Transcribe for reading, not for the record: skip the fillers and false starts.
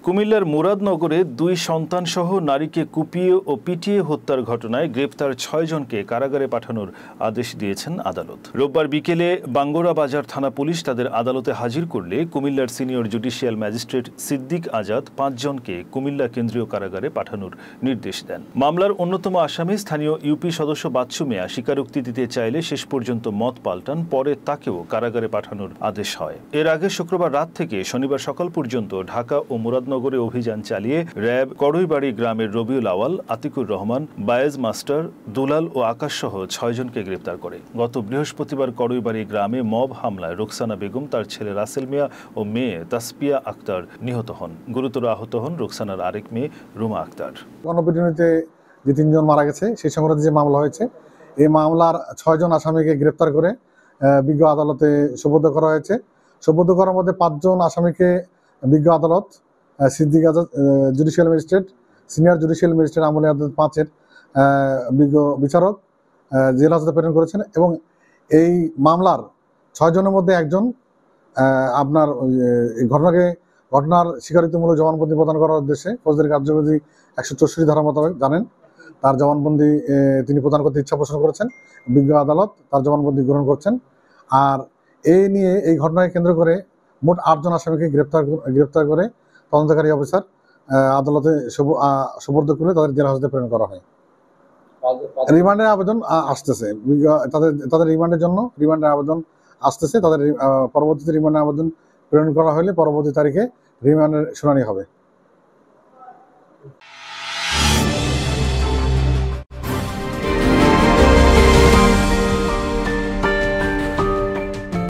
কুমিল্লার মুরাদনগরে ২ সন্তানসহ নারীকে কুপিয়ে ও পিটিয়ে হত্যার ঘটনায় গ্রেপ্তার ৬ জনকে কারাগারে পাঠানোর আদেশ দিয়েছেন আদালত। রোববার বিকেলে বাঙ্গরা বাজার থানা পুলিশ তাদের আদালতে হাজির করলে কুমিল্লার senior judicial magistrate Siddique Azad ৫ জনকে কুমিল্লা কেন্দ্রীয় কারাগারে পাঠানোর নির্দেশ দেন। মামলার অন্যতম আসামি স্থানীয় ইউপি সদস্য বাচ্চু মিয়া স্বীকারোক্তি দিতে চাইলে শেষ পর্যন্ত মত পাল্টান, পরে তাকেও কারাগারে পাঠানোর আদেশ হয়। এর আগে শুক্রবার রাত থেকে শনিবার সকাল পর্যন্ত ঢাকা ও মুরাদনগরে অভিযান চালিয়ে র্যাব কড়ইবাড়ি গ্রামের রবিউল আওয়াল, আতিকুর রহমান, বায়েজ মাস্টার, দুলাল ও আকাশ সহ ৬ জনকে গ্রেপ্তার করে। গত বৃহস্পতিবার কড়ইবাড়ি গ্রামে মব হামলায় রোকসানা বেগম, তার ছেলে রাসেল মিয়া ও মেয়ে তাসপিয়া আক্তার নিহত হন। গুরুতর আহত হন রোকসানার আরেক মেয়ে রুমা আক্তার। গণপিটুনিতে যে ৩ জন মারা গেছে সেই সংক্রান্ত যে মামলা হয়েছে, এই মামলার ৬ জন আসামিকে গ্রেপ্তার করে বিজ্ঞ আদালতে সোপর্দ করা হয়েছে। সোপর্দ করার মধ্যে ৫ জন আসামিকে বিজ্ঞ আদালত Siddique Azad judicial magistrate, senior judicial magistrate আমলে আদালত ৫-এর বিজ্ঞ বিচারক জেল হাজতে প্রেরণ করেছেন এবং এই মামলার ৬ জনের মধ্যে একজন আপনার ঘটনার স্বীকারোক্তিমূলক জবানবন্দি প্রদান করার উদ্দেশ্যে ফৌজদারি কার্যবিধি ১৬৪ ধারা মোতাবেক জানেন তার জবানবন্দি তিনি প্রদান করতে ইচ্ছা পোষণ করেছেন। বিজ্ঞ আদালত তার জবানবন্দি গ্রহণ করছেন। আর এই ঘটনাকে কেন্দ্র করে মোট ৮ জন আসামিকে গ্রেপ্তার করে তদন্তকারী অফিসার আদালতে সোপর্দ করে তাদের জেল হাজতে প্রেরণ করা হয়। রিমান্ডের আবেদন আসতেছে, তাদের রিমান্ডের আবেদন আসতেছে। তাদের পরবর্তীতে রিমান্ডের আবেদন প্রেরণ করা হলে পরবর্তী তারিখে রিমান্ডের শুনানি হবে।